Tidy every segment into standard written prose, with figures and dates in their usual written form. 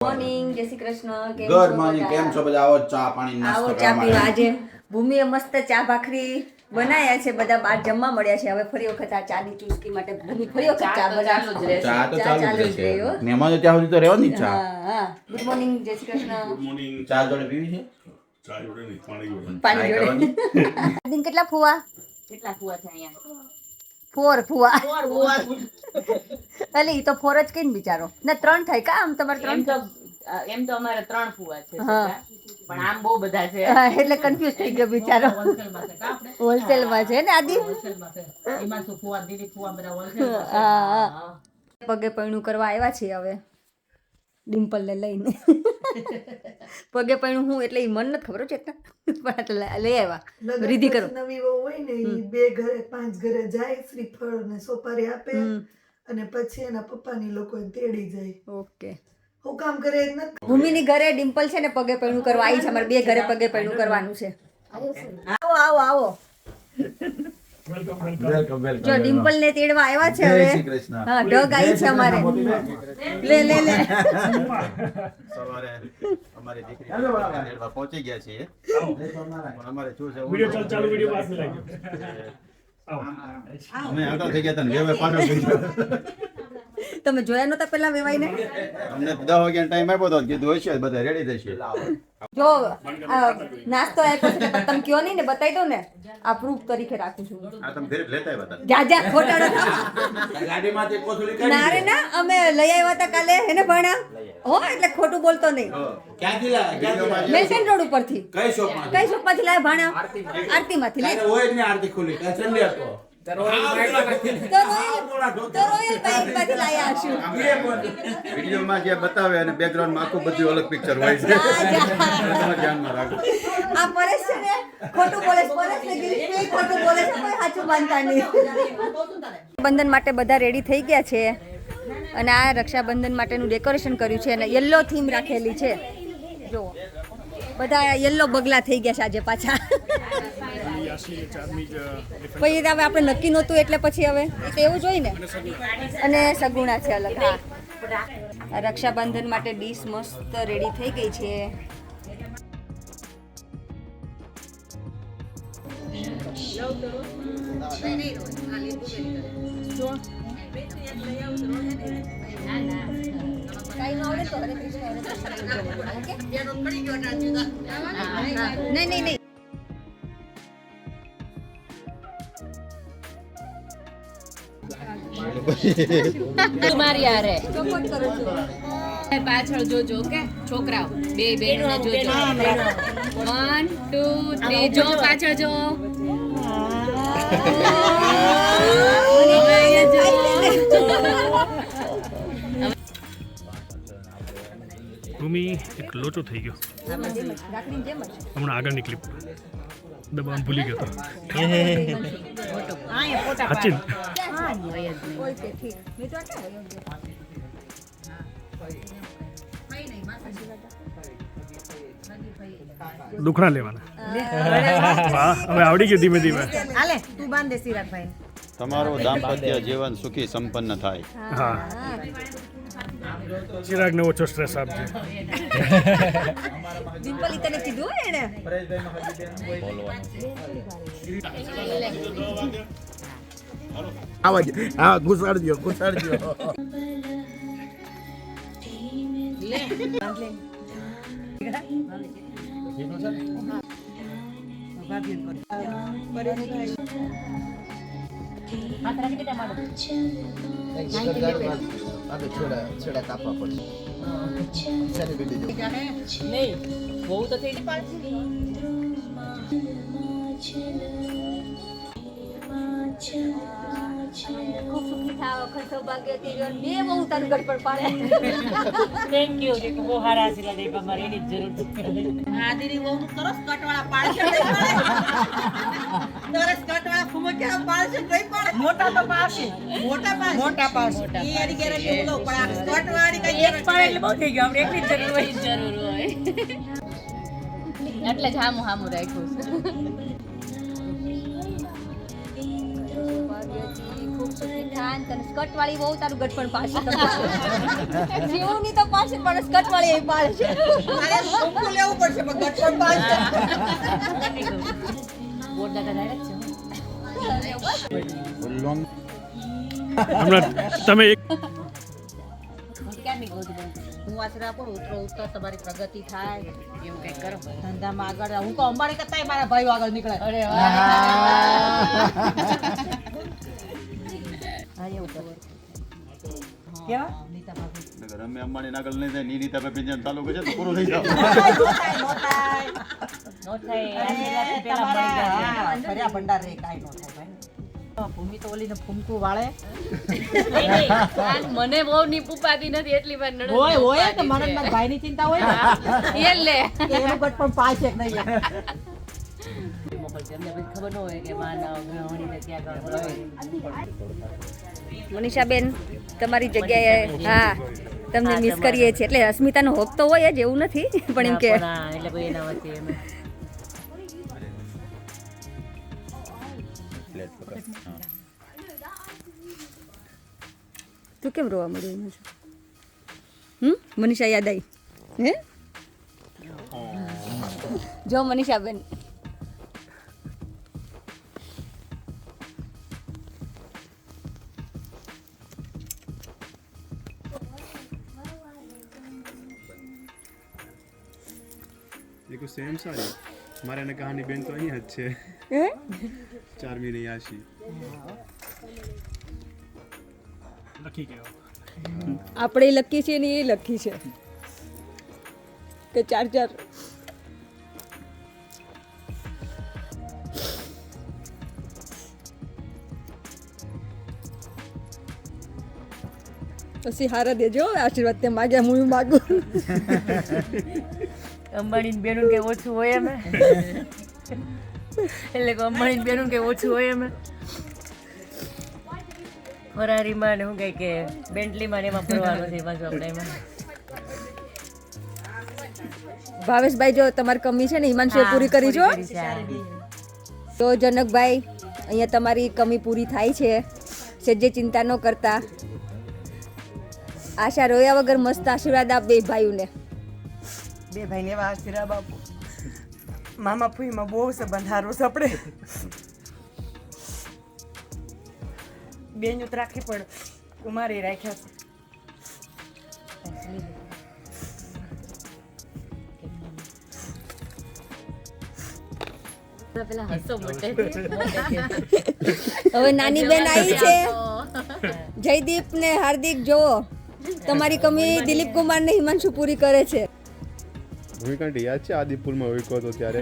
Morning, જય શ્રી કૃષ્ણ. કેમ good morning. કેમ છો બધા? આવો ચા પાણી નાસ્તો આવો ચા પીવા. આજે ભૂમિએ મસ્ત ચા ભાખરી બનાયા છે. બધા બહાર જમવા મળ્યા છે. હવે ફરી વખત આ ચાની ચુસ્કી માટે ભૂમિ ફરી વખત ચા બનાવશે. ચા તો ચાલુ જ રહે. રહેશે. મહેમાનો ત્યાં સુધી તો રહેવાની જ ચા. હા. ગુડ મોર્નિંગ, જય શ્રી કૃષ્ણ. Good morning. ચા જોડે પીવી છે? ચા જોડે નહીં, પાણી જોડે. પાણી જોડે. દિન કેટલા ફુવા? કેટલા ફુવા છે અહીંયા? 4 ફુવા. એટલે ઈ તો 4 જ કઈ બિચારો ને 3 થાય કા? આમ તમારે 3 એમ તો અમારે 3 ફુવા છે હા. પણ આમ બહુ બધા છે. એટલે કન્ફ્યુઝ થઈ ગયો બિચારો. હોલસેલમાં છે ને આદિ. એમાં શું ફુવા દીદી ફુવા બધા હોલસેલ હા. પગે પૈણું કરવા આવ્યા છીએ હવે ડિમ્પલ ને લઈને. પગે પૈણું હું એટલે ઈ મન નથી ખબર છે એટલે લઈ આવ્યા રીધી કરો. નવી વહુ હોય ને ઈ 2 ઘરે 5 ઘરે જાય, શ્રીફળ ને સોપારી આપે અને પછી એના પપ્પાની લોકો તેડી જાય. ઓકે. હું કામ કરે જ નથી. ભૂમિની ઘરે ડિમ્પલ છે ને પગે પૈણું કરવા આવી છે. અમારે 2 ઘરે પગે પૈણું કરવાનું છે. આવો. વેલકમ જો ડિમ્પલ ને તેડવા આવ્યા છે હવે. હા, ઢગ આવી છે અમારે. લે સવારે અમારી દીકરી તેડવા પહોંચી ગયા છીએ. અમારે શું છે વિડિયો ચાલુ વિડિયો પાસ લાગ્યો. અમે આગળ થઈ ગયા હતા ને વેવે પાછળ થઈ ગયો. તમે જોયા નતા પેલા વેવાઈને? અમને 10 વાગ્યાનો ટાઈમ આપ્યો તો કીધું હશે બધા રેડી થશે. જો નાસ્તો આપ્યો છે પણ તમે કયો નહીં ને બતાવી દો ને. આ પ્રૂફ તરીકે રાખું છું. આ તમે ફેર લેતા આવ્યા હતા. જા ખોટાડો થાવ. ગાડીમાંથી કોથળી ના રે ના, અમે લઈ આવ્યા હતા કાલે એને ભણા હો, એટલે ખોટું બોલતો નહીં. ક્યાંથી લાવ્યા? મેલસન રોડ ઉપરથી. કઈ શોપમાં? કઈ શોપમાંથી લાવ્યા ભણા? આરતીમાંથી લઈ. હોય જ ને આરતી ખુલી સંડે હતો. તો રોયલ બાઈકમાંથી લાયા હશું. વિડીયોમાં જે બતાવે અને બેકગ્રાઉન્ડમાં આખું બધું અલગ પિક્ચર હોય છે. તમારે ધ્યાનમાં રાખો. આ પરેશ છે ને ખોટું બોલે છે. પરેશ ને ગિરીશભાઈ ખોટું બોલે છે, કોઈ સાચું માનતા નહીં. રક્ષાબંધન માટે બધા રેડી થઈ ગયા છે અને આ રક્ષાબંધન માટેનું ડેકોરેશન કર્યું છે અને યલો થીમ રાખેલી છે. જો બધા યલો બગલા થઈ ગયા છે આજે પાછા. પછી હવે આપણે નક્કી નહોતું એટલે પછી હવે એ તો એવું જ હોય ને. અને સગુણા છે અલગ. હા, રક્ષાબંધન માટે ડીશ મસ્ત રેડી થઈ ગઈ છે. નહીં તમારી યારે સપોર્ટ કરું છું. પાછળ જોજો કે છોકરાઓ બે બહેનોને જોજો. 1 2 3 જો પાછળ જો. ભૂમિ એક લોચો થઈ ગયો. રાખડીની જેમ જ. હમણાં આગળની ક્લિપ દબાણ ભૂલી ગયો હતો. સાચી જ. ઓય તે ઠીક. મેં તો આટલા હોય યોગ્ય. દુખણા લેવાના. વાહ, હવે આવડી ગયું ધીમે ધીમે. હાલે તું બાંધ દે સિરાજભાઈ. તમારું દાંપત્ય જીવન સુખી સંપન્ન થાય. હા, ચિરાગને ઓછો સ્ટ્રેસ આપજે. ડિમ્પલ તને કીધું હોય એને. હા, ઘુસાડજો. છેડા કાપવા પડશે. નહીં બહુ તો થઈ ખૂબ સુખી થાવ, અખંડ સૌભાગ્યથી રહ્યો. બે બહુ તારું ગડબડ પાડે. થેન્ક યુ કે બહુ હારા આશીર્વાદ આપ્યા. મારે એની જ જરૂર છે. હા દીદી બહુ સરસ કટવાળા પાડશે નહીં પડે. સરસ કટવાળા ફૂમો ક્યાં પાડશે નહીં પડે. મોટા તો પાડશે. મોટા પાડશે. ઈ એની ગેરંટી બોલો પણ આ કટવાળી કઈ એક પાડે એટલે બહુ થઈ ગયું. આપણે એટલી જ જરૂર હોય. એટલે જ હામું રાખ્યું છે. સૌભાગ્યથી ખૂબ ખાન તને સ્કર્ટ વાળી બહુ તારું ગટપણ પાડશે જીવની તો પાડશે પણ સ્કર્ટ વાળી એ પાડશે મારે ફૂંકું લેવું પડશે પણ ગટપણ પાડશે. હમણાં તમે એક હું આશરા પણ ઉતરો તમારી પ્રગતિ થાય એવું કંઈક કરો ધંધામાં આગળ. હું તો અંબાણી કરતા મારા ભાઈઓ આગળ નીકળે. અરે કેવા નીતા ભાભી નકર અમે અંબાણી નાગલ નહીં જાય નીતા ભાભી જેમ ચાલુ કરશે તો પૂરું થઈ જાય. ફર્યા ભંડાર રે કાંઈ નો થાય ભાઈ. ભૂમિ તો ઓલીને ફૂમકું વાળે મને બહુ ની પુપાતી નથી એટલી વાર નડે હોય કે મને મારા ભાઈની ચિંતા હોય ને એ લે એનું ગટ પણ પાછે કે નહીં. ખબર ન હોય કે માનવ ગૃહિણીને ક્યાં ગયો. મનીષાબેન તમારી જગ્યાએ હા તમને મિસ કરીએ છીએ એટલે અસ્મિતાનો હોપ તો હોય જ એવું નથી પણ એમ કે એટલે કોઈ એના વચ્ચે એમ તું કેમ રોવા મળ્યું મનીષા યાદ આવી હે જો મનીષાબેન देखो सेम सारी हमारे ने कहानी बेन तो અહીં જ છે ચારમી ની આશી લખી ગયો આપણે લખી છે ને એ લખી છે કે ચાર ચાર પછી હારા દેજો આશીર્વાદ તે માગ્યા હું માગું અંબાણી બેનું કે ઓછું હોય એમ એટલે કે અંબાણી બેનું કે ઓછું હોય એમ ફરારીમાં ને શું કહે કે બેન્ટલીમાં ને એમાં ફરવાનું છે પાછું આપણે એમાં ભાવેશભાઈ જો તમારી કમી છે ને હિમાંશુએ પૂરી કરી જો તો જનકભાઈ અહીંયા તમારી કમી પૂરી થાય છે સજ્જે ચિંતા ન કરતા આશા રોયા વગર મસ્ત આશીર્વાદ આપ બે ભાઈઓને બે ભાઈને એવા આશીર્વાદ આપો મામા ફૂઈમાં બહુ સંબંધ સારો છે આપણે બેન રાખી પણ કુમારી રાખ્યા છે હવે નાની બેન આવી છે જયદીપ ને હાર્દિક જોવો તમારી કમી દિલીપ કુમાર ને હિમાંશુ પૂરી કરે છે ભૂમિકાંડ યાદ છે આદિપુરમાં વિકો હતો ત્યારે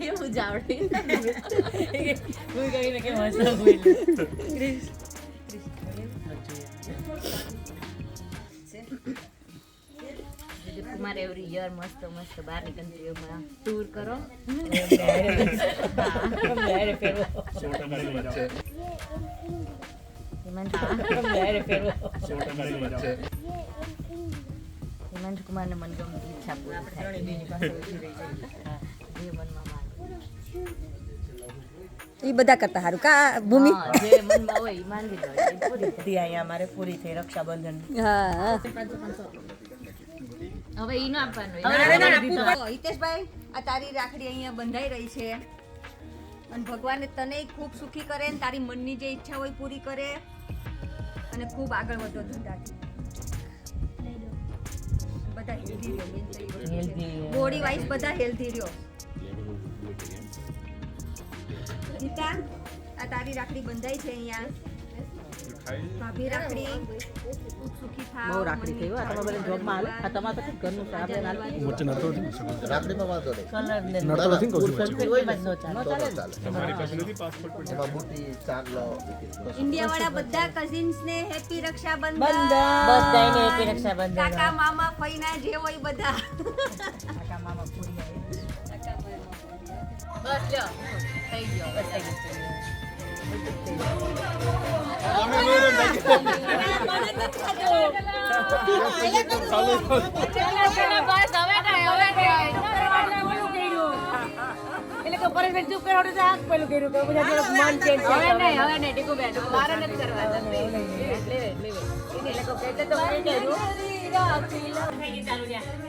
એવું જ આવડે હું કહીને કે મસ્ત બોલી કુમાર એવરી યર મસ્ત મસ્ત બહારની કન્ટ્રીઓમાં ટૂર કરો હિમાંશુ કુમારને મનગમતી ઈચ્છા પૂરી થાય જે મનમાં એ બધા કરતા સારું કા ભૂમિ જે મનમાં હોય એ માંગી લો એ પૂરી બધી અહીંયા અમારે પૂરી થઈ રક્ષાબંધન હા હવે ઈ ન આપવાનું હિતેશભાઈ આ તારી રાખડી અહીંયા બંધાઈ રહી છે અને ભગવાને તને ખૂબ સુખી કરે ને તારી મનની જે ઈચ્છા હોય પૂરી કરે અને ખૂબ આગળ વધો ધંધાથી બધા હેલ્ધી રહ્યો બોડી વાઇઝ બધા હેલ્ધી રહ્યો ગીતા આ તારી રાખડી બંધાઈ છે અહીંયા ભાભી રાખડી ખૂબ સુખી થાવ બહુ રાખડી થઈ આ તમારે જોબમાં હાલે આ તમારે તો ઘરનું છે આપણે વચ્ચે નતો રાખડીમાં વાંધો નહીં કલર ને તમારી પાસે નથી પાસપોર્ટ પણ એમાં મોટી ચાંદલો ઇન્ડિયા વાળા બધા કઝિન્સ ને હેપી રક્ષાબંધન બધાયને હેપી રક્ષાબંધન કાકા મામા ફઈના જે હોય બધા કાકા મામા પૂરી આવે બસ લ્યો થઈ ગયો બસ થઈ ગયો એટલે તો પરેશભાઈ ચૂપ કરો તો આંખ પેલું કર્યું કે બધા થોડુંક મન ચેન્જ હવે નહીં ટીકુ બેન મારે નથી કરવા તમે લેવે એને લોકો કહેતે તો કઈ કર્યું ચાલુ રહ્યા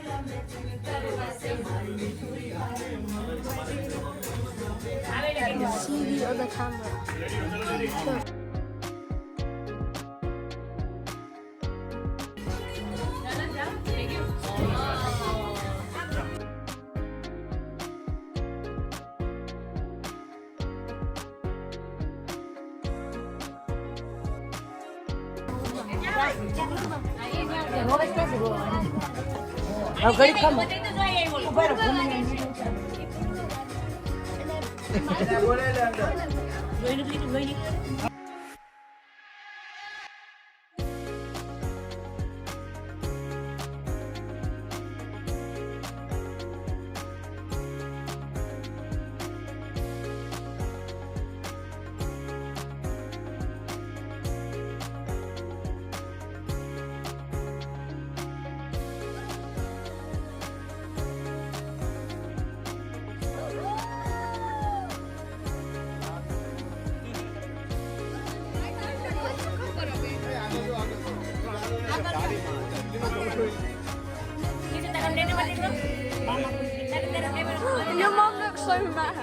Your mom looks so mad.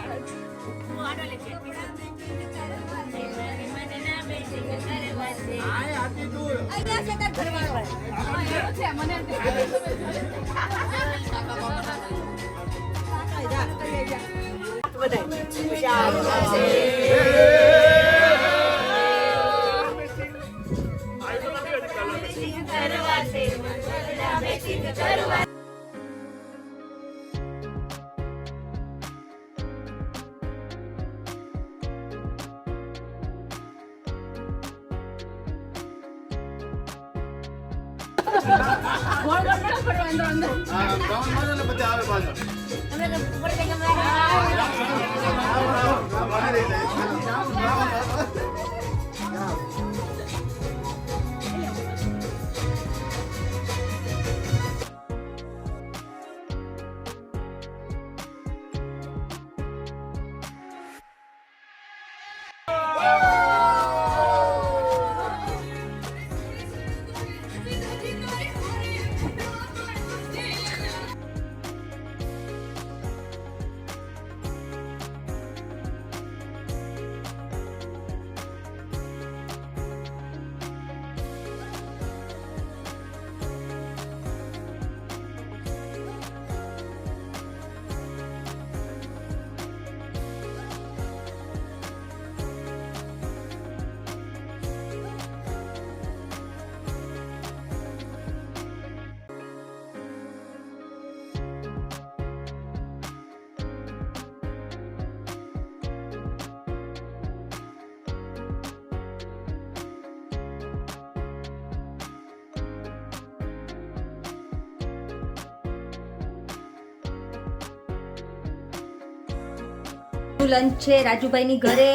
Lunch છે રાજુભાઈની ઘરે.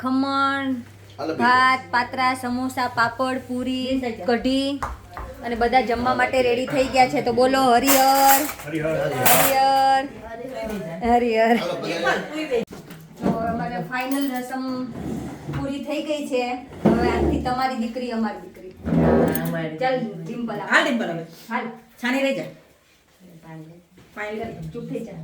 ખમણ, ભાત, પાત્રા, સમોસા, પાપડ, પૂરી, કઢી અને બધા જમવા માટે રેડી થઈ ગયા છે. તો બોલો હરિહર હરિહર હરિહર. તો અમારે ફાઇનલ રસમ પૂરી થઈ ગઈ છે. હવે આજથી તમારી દીકરી અમારી દીકરી. ચાલ ડિમ્પલ હાલ ડિમ્પલ હવે હાલ છાની રહી જા ચૂપ થઈ જા.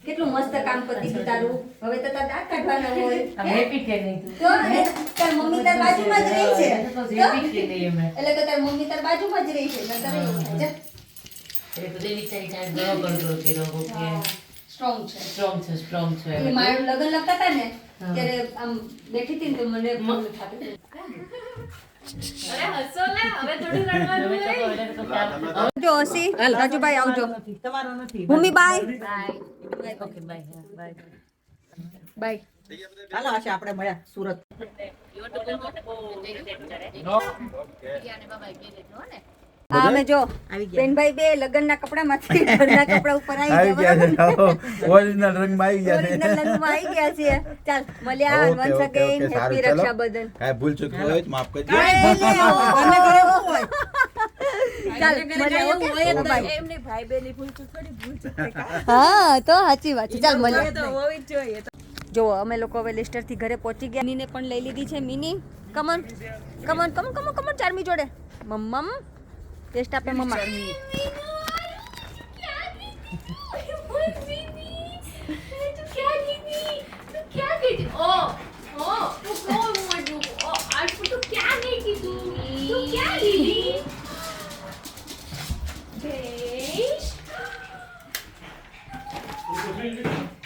કેટલું મસ્ત કામ પતી ગયું તારું. હવે તો તાર દાંત કાઢવાના હોય. હેપી કે નહીં તો ને તાર મમ્મી તાર બાજુમાં જ રહી છે. તો હેપી કે નહીં અમે એટલે તો તાર મમ્મી તાર બાજુમાં જ રહી છે. નતર એવું થાય. જા. એ તો દેવી ચાઈ ચાઈ દો કંટ્રોલ કર્યો કે સ્ટ્રોંગ છે. સ્ટ્રોંગ છે એ મારું લગન લગતા હતા ને ત્યારે આમ બેઠી હતી ને તો મને ફોન થતું હતું. આવજો હસી રાજુભાઈ આવજો. તમારો નથી Bhumi bye okay bye bye bye. હાલો આશા આપણે મળ્યા સુરત. અમે જો બેનભાઈ બે લગનના કપડામાંથી ઘરના કપડા ઉપર આવી ગયા. ઓરિજિનલ રંગમાં આવી ગયા છે. ઓરિજિનલ રંગમાં આવી ગયા છે. ચાલ મળ્યા વન્સ અગેન હેપી રક્ષાબંધન. કાંઈ ભૂલ ચૂક હોય તો માફ કરજો. ચાલ ચાલ મળીએ એવું હોય જ બાય. એમને ભાઈ બેની ભૂલ તો થોડી ભૂલ તો થાય કાં? હા તો સાચી વાત છે ચાલ મળીએ તો હોવી જ જોઈએ તો. જો અમે લોકો હવે લેસ્ટરથી ઘરે પહોંચી ગયા મિનીને પણ લઈ લીધી છે મિની come on come on come on come on come on ચારમી જોડે મમ્મમ ટેસ્ટ આપે મમ્મા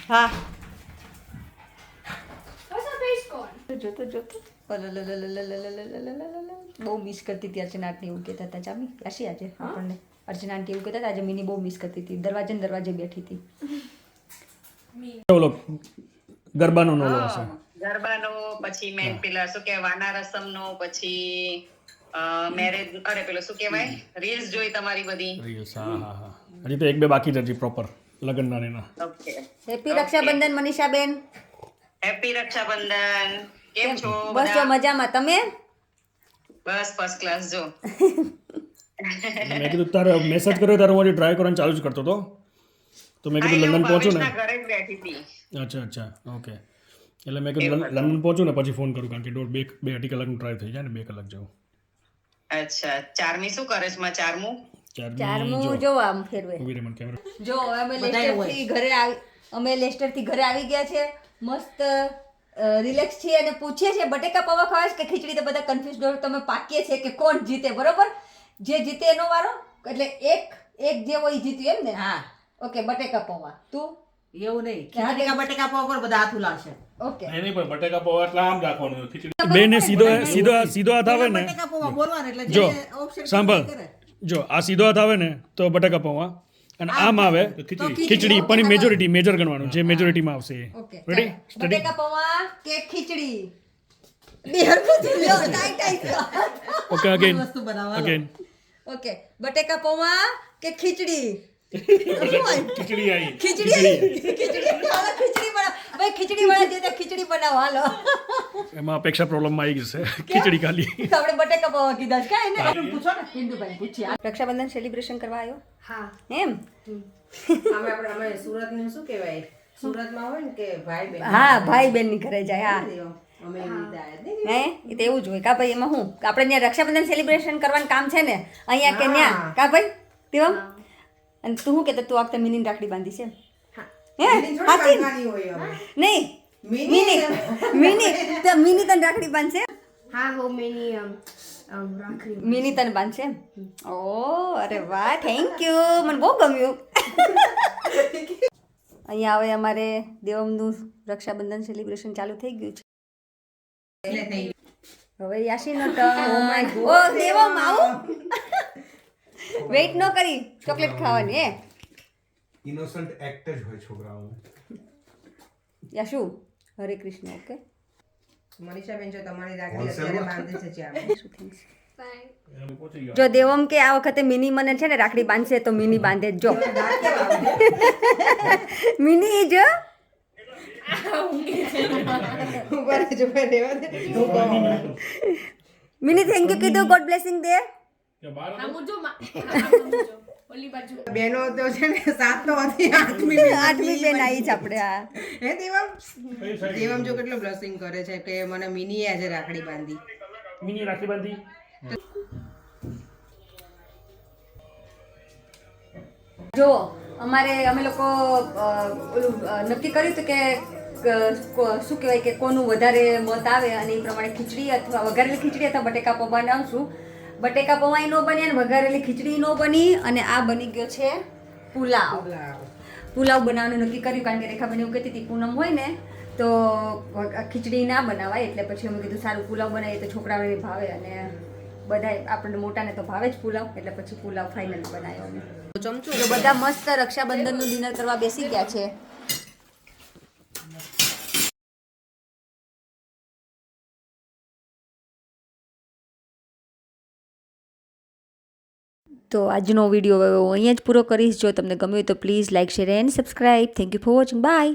હા જોતો જોતો બહુ મિસ કરતી હતી અર્ચના આંટી એવું કહેતા હતા ચામી રાશી આજે આપણને અર્ચના આંટી એવું કહેતા હતા આજે મિની બહુ મિસ કરતી હતી દરવાજે ને દરવાજે બેઠી હતી ઓલો ગરબાનો નોલો હશે ગરબાનો પછી મેન પેલા શું કહેવાય વાના રસમનો પછી મેરેજ અરે પેલો શું કહેવાય રીલ્સ જોઈ તમારી બધી રીલ્સ હા હા હા હજી તો એક બે બાકી જ હજી પ્રોપર લગ્નના ને એના ઓકે હેપી રક્ષાબંધન મનીષાબેન હેપી રક્ષાબંધન કેમ છો બસ જો મજામાં તમે બસ ફર્સ્ટ ક્લાસ જો મેં કીધું તારે મેસેજ કર્યો તારે હું હજી ટ્રાય કરવાનું ચાલુ જ કરતો હતો તો મેં કીધું લંડન પહોંચું ને ઘરે જ બેઠી હતી અચ્છા અચ્છા ઓકે એટલે મેં કીધું લંડન પહોંચું ને પછી ફોન કરું કારણ કે બે અઢી કલાકનું ટ્રાય થઈ જાય ને 2 કલાક જેવું અચ્છા ચારમી શું કરે છે માં ચારમું ચારમું જો આમ ફેરવે જો અમે લેસ્ટરથી ઘરે આવી ગયા છે મસ્ત રિલેક્સ છીએ અને પૂછીએ છીએ બટેકા પૌવા ખાવા છે કે ખીચડી તો બધા કન્ફ્યુઝ હોય તમે પાકીએ છે કે કોણ જીતે બરોબર જે જીતે એનો વારો એટલે એક જે હોય જીત્યું એમ ને હા ઓકે બટેકા પૌવા તું એવું નહીં બટેકા પાવ પર બધા હાથ ઉલાડશે ઓકે નહીં પણ બટેકા પૌવા એટલે આમ રાખવાનું ખીચડી બેને સીધો હાથ આવે ને બટેકા પૌવા બોલવાનું એટલે જો જે ઓપ્શન સાંભળ જો આ સીધો હાથ આવે ને તો બટાકા પૌવા અને આમ આવે ખીચડી પણ મેજર ગણવાનું જે મેજોરિટીમાં આવશે ઓકે રેડી સ્ટડી બટેકા પૌવા કે ખીચડી બિહારનું લો ટાઈટ ઓકે અગેન વસ્તુ બનાવવાનું અગેન ઓકે બટેકા પૌવા કે ખીચડી ખીચડી આવી ખીચડી હાલો ખીચડી બના ભાઈ ખીચડી બના દે તો ખીચડી બનાવો હાલો એમાં અપેક્ષા પ્રોબ્લેમમાં આવી ગઈ છે ખીચડી ખાલી તો આપણે બટેકા પૌવા કીધા છે કાંઈ ને પૂછો ને હિન્દુભાઈ પૂછીએ રક્ષાબંધન સેલિબ્રેશન કરવા આવ્યો હા એમ અમે સુરતનું શું કહેવાય સુરતમાં હોય ને કે ભાઈ બેન હા ભાઈ બેન ની ઘરે જાય હા અમે એવી રીતે આયા હે એ તો એવું જ હોય કા ભાઈ એમાં હું આપણે ત્યાં રક્ષાબંધન સેલિબ્રેશન કરવાનું કામ છે ને અહીંયા કે ત્યાં કા ભાઈ તેવા અને તું શું કહેતો તું આ વખતે મિની રાખડી બાંધી છે હે હાથી હોય હવે નહીં મિની તને રાખડી બાંધશે હા હો મેની રાખડી મિની તને બાંધશે ઓ અરે વાહ થેન્ક યુ મને બહુ ગમ્યું અહીંયા હવે અમારે દેવમનું રક્ષાબંધન સેલિબ્રેશન ચાલુ થઈ ગયું છે હવે યાશીનો ટર્ન ઓ દેવમ આવું વેઇટ ન કરી ચોકલેટ ખાવાની હે ઇનોસન્ટ એક્ટ જ હોય છોકરાઓ યાશુ હરે કૃષ્ણ ઓકે મનીષાબેન જો તમારી રાખડી અત્યારે બાંધે છે ચાર જો દેવમ કે આ વખતે મિની મને છે ને રાખડી બાંધશે તો મિની બાંધે જ જો મિની જો મિની થેન્ક યુ કીધું ગોડ બ્લેસિંગ દે ઓલી બાજુ બેનો તો છે ને 7 તો હતી 8મી બેન આવી છે આપણે આ હે દેવમ જો કેટલો બ્લેસિંગ કરે છે કે મને મિની આજે રાખડી બાંધી મિની રાખડી બાંધી જો અમે લોકો ઓલું નક્કી કર્યું હતું કે શું કહેવાય કે કોનું વધારે મત આવે અને એ પ્રમાણે ખીચડી અથવા વઘારેલી ખીચડી અથવા બટેકા પૌવા બનાવશું બટેકા પૌવા ન બની અને વઘારેલી ખીચડી ન બની અને આ બની ગયો છે પુલાવ બનાવવાનું નક્કી કર્યું કારણ કે રેખાબેન એવું કહેતી હતી પૂનમ હોય ને તો ખીચડી ના બનાવાય એટલે પછી અમે કીધું સારું પુલાવ બનાવીએ તો છોકરાઓને ભાવે અને બધા આપણને મોટાને તો ભાવે જ પુલાવ એટલે પછી પુલાવ ફાઇનલ બનાવ્યો અમે ચમચું તો બધા મસ્ત રક્ષાબંધનનું ડિનર કરવા બેસી ગયા છે તો આજનો વિડીયો અહીંયા જ પૂરો કરીશ જો તમને ગમ્યું તો please like share and subscribe thank you for watching bye